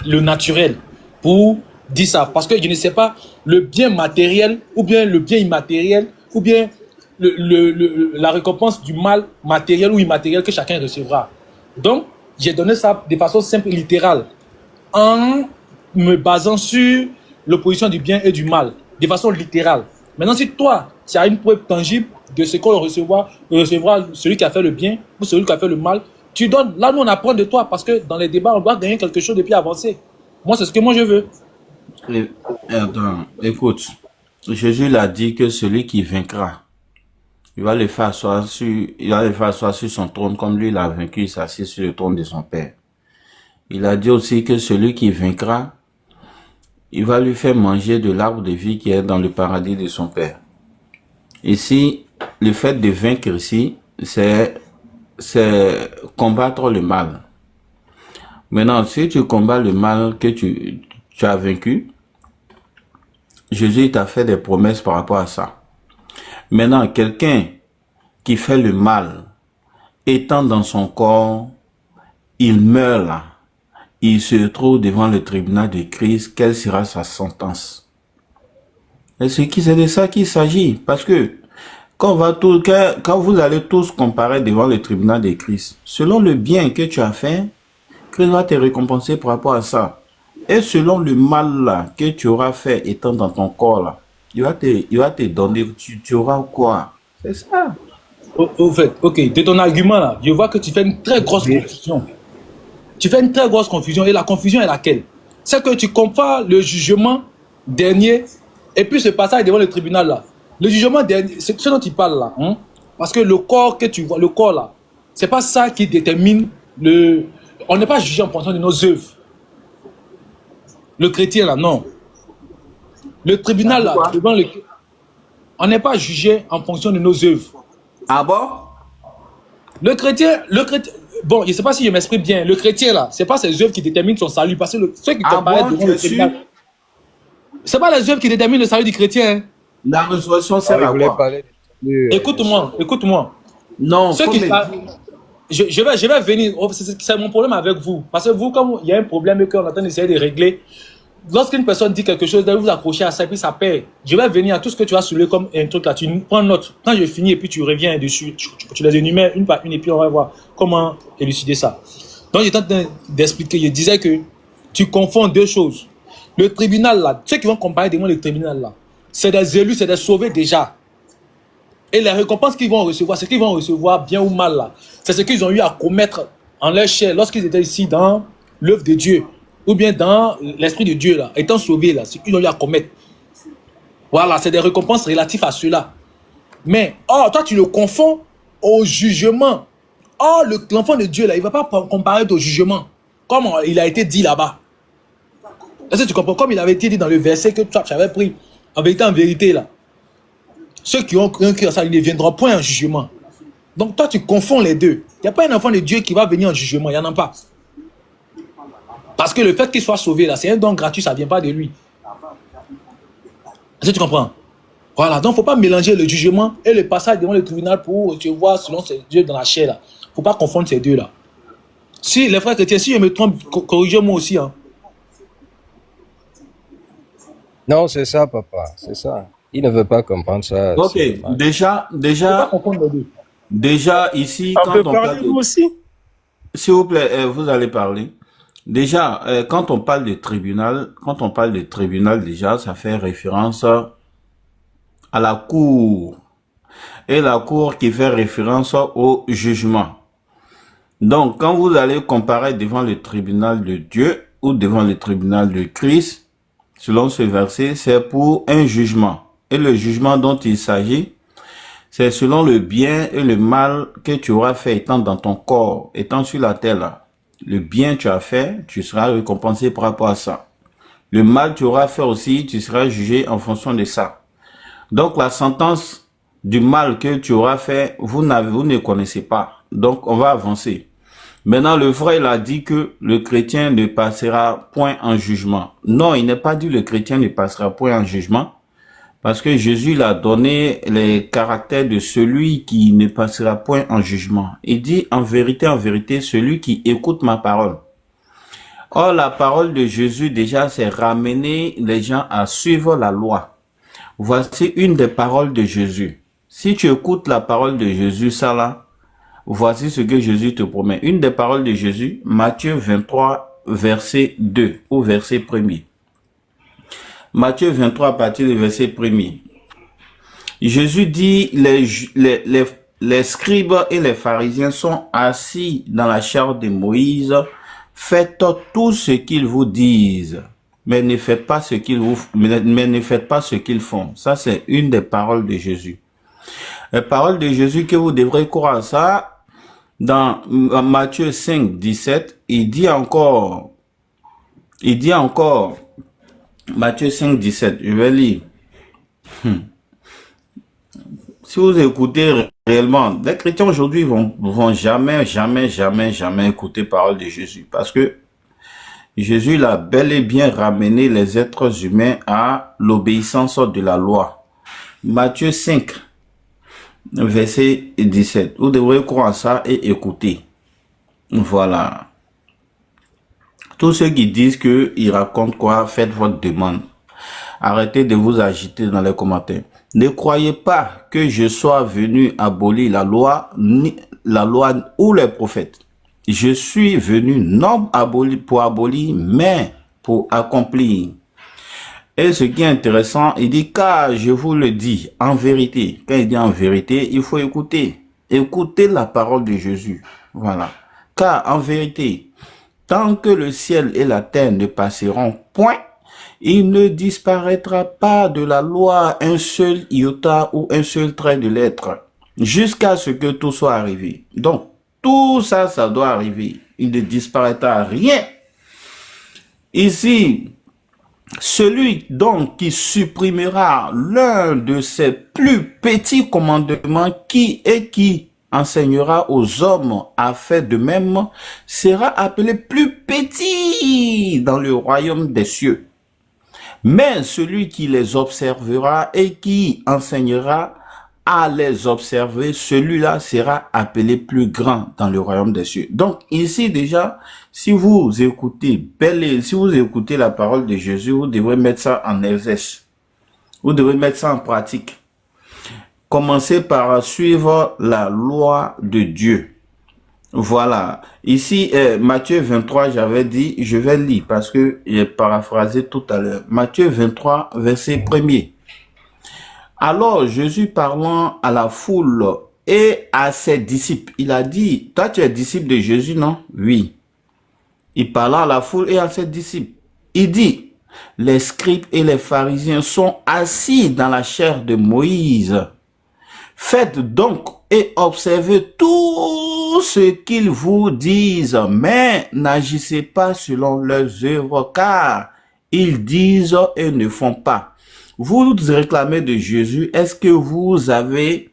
le naturel pour dire ça. Parce que je ne sais pas le bien matériel ou bien le bien immatériel ou bien la récompense du mal matériel ou immatériel que chacun recevra. Donc, j'ai donné ça de façon simple et littérale en me basant sur l'opposition du bien et du mal, de façon littérale. Maintenant, si toi, tu as une preuve tangible de ce qu'on recevra celui qui a fait le bien ou celui qui a fait le mal, tu donnes. Là, nous, on apprend de toi parce que dans les débats, on doit gagner quelque chose et puis avancer. Moi, c'est ce que moi je veux. Attends, écoute, Jésus l'a dit que celui qui vaincra, il va le faire asseoir sur son trône comme lui l'a vaincu, il s'assied sur le trône de son Père. Il a dit aussi que celui qui vaincra, il va lui faire manger de l'arbre de vie qui est dans le paradis de son Père. Ici, le fait de vaincre ici, c'est combattre le mal. Maintenant, si tu combats le mal que tu as vaincu, Jésus t'a fait des promesses par rapport à ça. Maintenant, quelqu'un qui fait le mal, étant dans son corps, il meurt là. Il se trouve devant le tribunal de Christ. Quelle sera sa sentence? Et c'est de ça qu'il s'agit. Parce que quand vous allez tous comparer devant le tribunal de Christ, selon le bien que tu as fait, Christ va te récompenser par rapport à ça. Et selon le mal là, que tu auras fait étant dans ton corps là, il va te donner, tu auras quoi? C'est ça. Au fait, ok, de ton argument là, je vois que tu fais une très grosse confusion. Tu fais une très grosse confusion et la confusion est laquelle? C'est que tu compares le jugement dernier et puis ce passage devant le tribunal là. Le jugement dernier, c'est ce dont tu parles là. Hein? Parce que le corps que tu vois, le corps là, c'est pas ça qui détermine le... On n'est pas jugé en fonction de nos œuvres. Le chrétien là, non. Le tribunal là, devant le... on n'est pas jugé en fonction de nos œuvres. Ah bon? Le chrétien, bon, je ne sais pas si je m'exprime bien. Le chrétien là, c'est pas ses œuvres qui déterminent son salut. Parce que ceux qui comparaient devant le tribunal, c'est pas les œuvres qui déterminent le salut du chrétien. Hein. La résurrection sert à quoi? Écoute-moi. Non, ceux qui je vais venir. C'est mon problème avec vous. Parce que vous, comme il y a un problème et qu'on est en train d'essayer de régler, lorsqu'une personne dit quelque chose, vous vous accrochez à ça et puis ça perd. Je vais venir à tout ce que tu as soulevé comme un truc là. Tu prends note. Quand je finis et puis tu reviens dessus, tu les énumères une par une et puis on va voir comment élucider ça. Donc j'étais en train d'expliquer. Je disais que tu confonds deux choses. Le tribunal là, ceux qui vont comparer devant le tribunal là, c'est des élus, c'est des sauvés déjà. Et les récompenses qu'ils vont recevoir, ce qu'ils vont recevoir bien ou mal là, c'est ce qu'ils ont eu à commettre en leur chair lorsqu'ils étaient ici dans l'œuvre de Dieu. Ou bien dans l'esprit de Dieu, là, étant sauvés, là, ce qu'ils ont eu à commettre. Voilà, c'est des récompenses relatives à cela. Mais, toi, tu le confonds au jugement. L'enfant de Dieu, là, il ne va pas comparer au jugement, comme il a été dit là-bas. Est-ce que tu comprends? Comme il avait été dit dans le verset que tu avais pris, en vérité, là. Ceux qui ont cru à ça, ils ne viendront point en jugement. Donc, toi, tu confonds les deux. Il n'y a pas un enfant de Dieu qui va venir en jugement, il n'y en a pas. Parce que le fait qu'il soit sauvé, là, c'est un don gratuit, ça ne vient pas de lui. Est-ce que tu comprends? Voilà, donc il ne faut pas mélanger le jugement et le passage devant le tribunal pour recevoir selon ses dieux dans la chair. Il ne faut pas confondre ces deux-là. Si les frères chrétiens, si je me trompe, corrigez-moi aussi. Hein. Non, c'est ça, papa, c'est ça. Il ne veut pas comprendre ça. Ok, déjà, ici, On peut parler vous aussi? S'il vous plaît, vous allez parler. Déjà, quand on parle de tribunal, déjà, ça fait référence à la cour. Et la cour qui fait référence au jugement. Donc, quand vous allez comparer devant le tribunal de Dieu ou devant le tribunal de Christ, selon ce verset, c'est pour un jugement. Et le jugement dont il s'agit, c'est selon le bien et le mal que tu auras fait étant dans ton corps, étant sur la terre là. Le bien tu as fait, tu seras récompensé par rapport à ça. Le mal tu auras fait aussi, tu seras jugé en fonction de ça. Donc la sentence du mal que tu auras fait, vous ne connaissez pas. Donc on va avancer. Maintenant le frère il a dit que le chrétien ne passera point en jugement. Non, il n'est pas dit le chrétien ne passera point en jugement. Parce que Jésus il a donné les caractères de celui qui ne passera point en jugement. Il dit en vérité, celui qui écoute ma parole. Or, la parole de Jésus déjà, c'est ramener les gens à suivre la loi. Voici une des paroles de Jésus. Si tu écoutes la parole de Jésus, ça là, voici ce que Jésus te promet. Une des paroles de Jésus, Matthieu 23, verset 2 ou verset 1er. Matthieu 23 à partir du verset 1er. Jésus dit, les scribes et les pharisiens sont assis dans la chaire de Moïse. Faites tout ce qu'ils vous disent, mais ne faites pas ce qu'ils font. Ça, c'est une des paroles de Jésus. Les paroles de Jésus que vous devrez croire ça, dans Matthieu 5, 17, il dit encore, Matthieu 5, 17, je vais lire. Si vous écoutez réellement, les chrétiens aujourd'hui vont jamais écouter parole de Jésus. Parce que Jésus il a bel et bien ramené les êtres humains à l'obéissance de la loi. Matthieu 5, verset 17. Vous devrez croire ça et écouter. Voilà. Tous ceux qui disent qu'ils racontent quoi, faites votre demande. Arrêtez de vous agiter dans les commentaires. Ne croyez pas que je sois venu abolir la loi ou les prophètes. Je suis venu non pour abolir, mais pour accomplir. Et ce qui est intéressant, il dit, car je vous le dis, en vérité. Quand il dit en vérité, il faut écouter. Écoutez la parole de Jésus. Voilà. Car en vérité, tant que le ciel et la terre ne passeront point, il ne disparaîtra pas de la loi un seul iota ou un seul trait de lettre, jusqu'à ce que tout soit arrivé. Donc, tout ça, ça doit arriver. Il ne disparaîtra rien. Ici, celui donc qui supprimera l'un de ses plus petits commandements qui enseignera aux hommes à faire de même, sera appelé plus petit dans le royaume des cieux. Mais celui qui les observera et qui enseignera à les observer, celui-là sera appelé plus grand dans le royaume des cieux. Donc ici déjà, si vous écoutez la parole de Jésus, vous devrez mettre ça en exercice. Vous devrez mettre ça en pratique. Commencez par suivre la loi de Dieu. Voilà. Ici, Matthieu 23, j'avais dit, je vais lire parce que j'ai paraphrasé tout à l'heure. Matthieu 23, verset 1er. Alors, Jésus parlant à la foule et à ses disciples, il a dit, toi tu es disciple de Jésus, non? Oui. Il parla à la foule et à ses disciples. Il dit, les scribes et les pharisiens sont assis dans la chaire de Moïse. Faites donc et observez tout ce qu'ils vous disent, mais n'agissez pas selon leurs œuvres, car ils disent et ne font pas. Vous réclamez de Jésus, est-ce que vous avez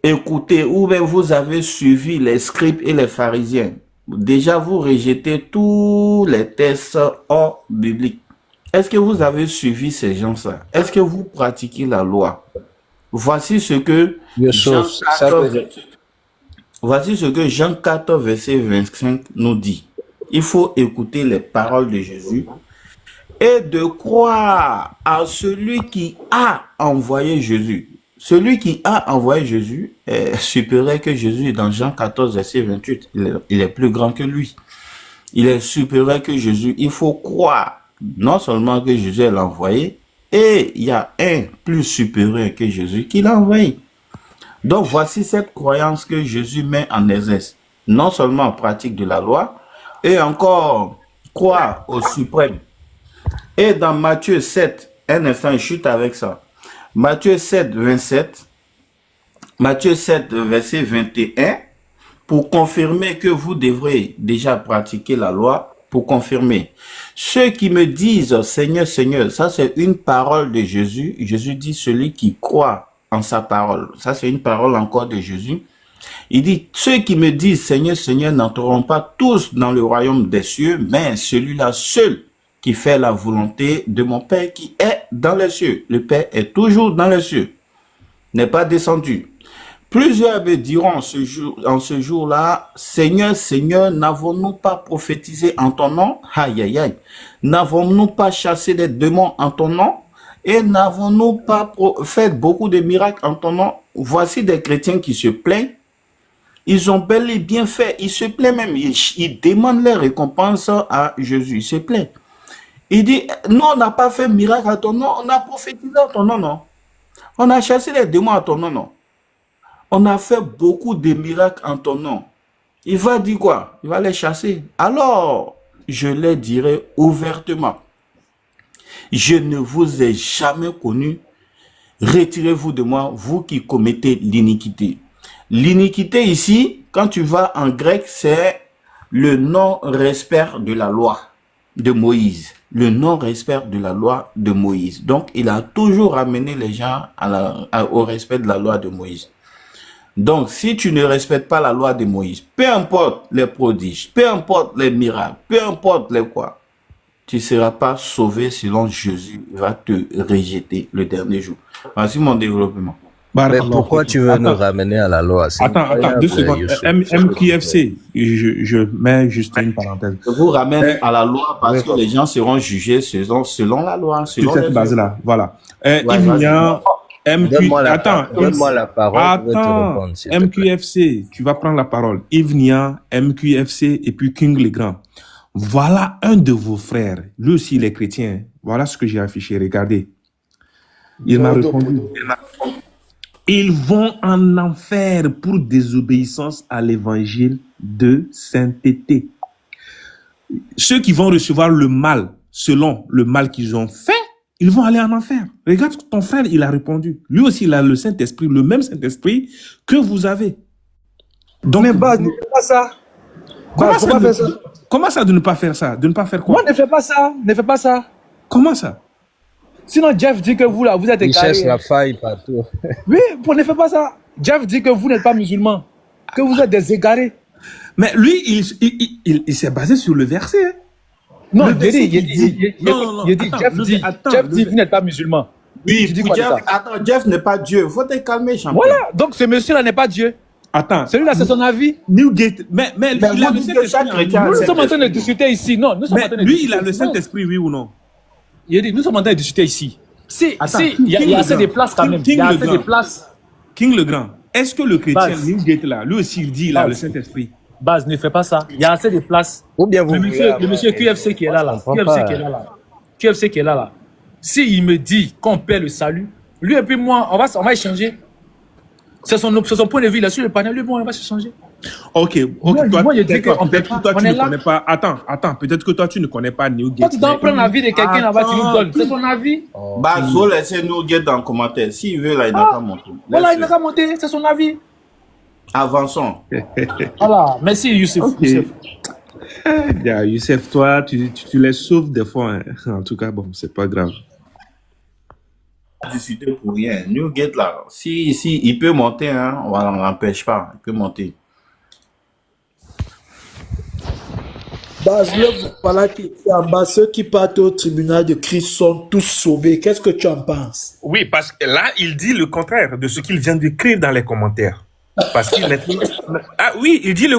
écouté ou bien vous avez suivi les scribes et les pharisiens? Déjà, vous rejetez tous les textes hors bibliques. Est-ce que vous avez suivi ces gens-là? Est-ce que vous pratiquez la loi? Voici ce que Jean 4, verset 25 nous dit. Il faut écouter les paroles de Jésus et de croire à celui qui a envoyé Jésus. Celui qui a envoyé Jésus est supérieur que Jésus dans Jean 14, verset 28. Il est plus grand que lui. il est supérieur que Jésus. Il faut croire non seulement que Jésus l'a envoyé, et il y a un plus supérieur que Jésus qui l'a envoyé. Donc voici cette croyance que Jésus met en exerce, non seulement en pratique de la loi, et encore croire au suprême. Et dans Matthieu 7, un instant, je chute avec ça. Matthieu 7, 27, Matthieu 7, verset 21, pour confirmer que vous devrez déjà pratiquer la loi, pour confirmer. Ceux qui me disent Seigneur, Seigneur, ça c'est une parole de Jésus. Jésus dit celui qui croit en sa parole. Ça c'est une parole encore de Jésus. Il dit, ceux qui me disent Seigneur, Seigneur n'entreront pas tous dans le royaume des cieux, mais celui-là seul qui fait la volonté de mon Père qui est dans les cieux. Le Père est toujours dans les cieux, n'est pas descendu. Plusieurs me diront en ce jour-là, Seigneur, Seigneur, n'avons-nous pas prophétisé en ton nom? Aïe, aïe, aïe. N'avons-nous pas chassé des démons en ton nom? Et n'avons-nous pas fait beaucoup de miracles en ton nom? Voici des chrétiens qui se plaignent. Ils ont bel et bien fait. Ils se plaignent même. Ils demandent les récompenses à Jésus. Ils se plaignent. Il dit, nous, on n'a pas fait miracle à ton nom. On a prophétisé à ton nom, non. On a chassé les démons à ton nom, non. On a fait beaucoup de miracles en ton nom. Il va dire quoi? Il va les chasser. Alors, je les dirai ouvertement. Je ne vous ai jamais connu. Retirez-vous de moi, vous qui commettez l'iniquité. L'iniquité ici, quand tu vas en grec, c'est le non-respect de la loi de Moïse. Le non-respect de la loi de Moïse. Donc, il a toujours ramené les gens au respect de la loi de Moïse. Donc, si tu ne respectes pas la loi de Moïse, peu importe les prodiges, peu importe les miracles, peu importe les quoi, tu ne seras pas sauvé selon Jésus. Il va te rejeter le dernier jour. Voici mon développement. Mais pourquoi tu veux nous ramener à la loi? Attends, 2 secondes. MQFC, je mets juste une parenthèse. Je vous ramène à la loi parce que les gens seront jugés selon la loi. Sur cette base-là, voilà. Yves Donne-moi la parole. Attends, MQFC, tu vas prendre la parole. Yves Nian, MQFC et puis King le Grand. Voilà un de vos frères. Lui aussi, il est chrétien. Voilà ce que j'ai affiché. Regardez. Il m'a répondu. Ils vont en enfer pour désobéissance à l'évangile de sainteté. Ceux qui vont recevoir le mal, selon le mal qu'ils ont fait, ils vont aller en enfer. Regarde, ton frère, il a répondu. Lui aussi, il a le Saint-Esprit, le même Saint-Esprit que vous avez. Donc, mais Baz, ne fais pas ça. Comment ça de ne pas faire ça? De ne pas faire quoi? Moi, ne fais pas ça. Ne fais pas ça. Comment ça? Sinon, Jeff dit que vous, là, vous êtes égaré. Il cherche la faille partout. Oui, ne faites pas ça. Jeff dit que vous n'êtes pas musulman, que vous êtes des égarés. Mais lui, il s'est basé sur le verset. Hein. Non, Jeff dit, vous n'êtes pas musulman. Oui, Jeff n'est pas Dieu. Il faut te calmer, champion. Voilà, donc ce monsieur-là n'est pas Dieu. Attends. Celui-là, c'est son avis. Newgate, mais il a le Saint-Esprit. Nous sommes en train de discuter ici. Non, nous sommes en train de lui, il a le Saint-Esprit, oui ou non? Il a dit, nous sommes en train de discuter ici. Il y a assez de place quand même. Il y a assez de place. King le Grand, est-ce que le chrétien Newgate là, lui aussi il dit il a le Saint-Esprit? Baz, ne fais pas ça. Il y a assez de place. Ou bien vous le monsieur QFC qui est là. QFC qui est là. S'il me dit qu'on perd le salut, lui et puis moi, on va échanger. C'est son point de vue, il a su le panel, lui, bon, on va s'échanger. Ok. Moi, je dis qu'on peut pas. Toi, tu ne connais pas. Attends, peut-être que toi, tu ne connais pas Newgate. Toi, tu dois prendre l'avis de quelqu'un là-bas, tu nous donnes. C'est son avis. Bah, il faut laisser Newgate dans le commentaire. S'il veut, là, il n'a qu'à monter. Voilà, il n'a qu'à monter, c'est son avis. Avançons. Voilà, merci Youssef. Youssef, toi, tu les sauves des fois. Hein. En tout cas, bon, c'est pas grave. Discuter pour rien. Newgate, là, si il peut monter, hein, on ne l'empêche pas. Il peut monter. Baz, voilà qui est en bas, ceux qui partent au tribunal de Christ sont tous sauvés. Qu'est-ce que tu en penses? Oui, parce que là, il dit le contraire de ce qu'il vient d'écrire dans les commentaires. Parce qu'il est... Ah oui, il dit le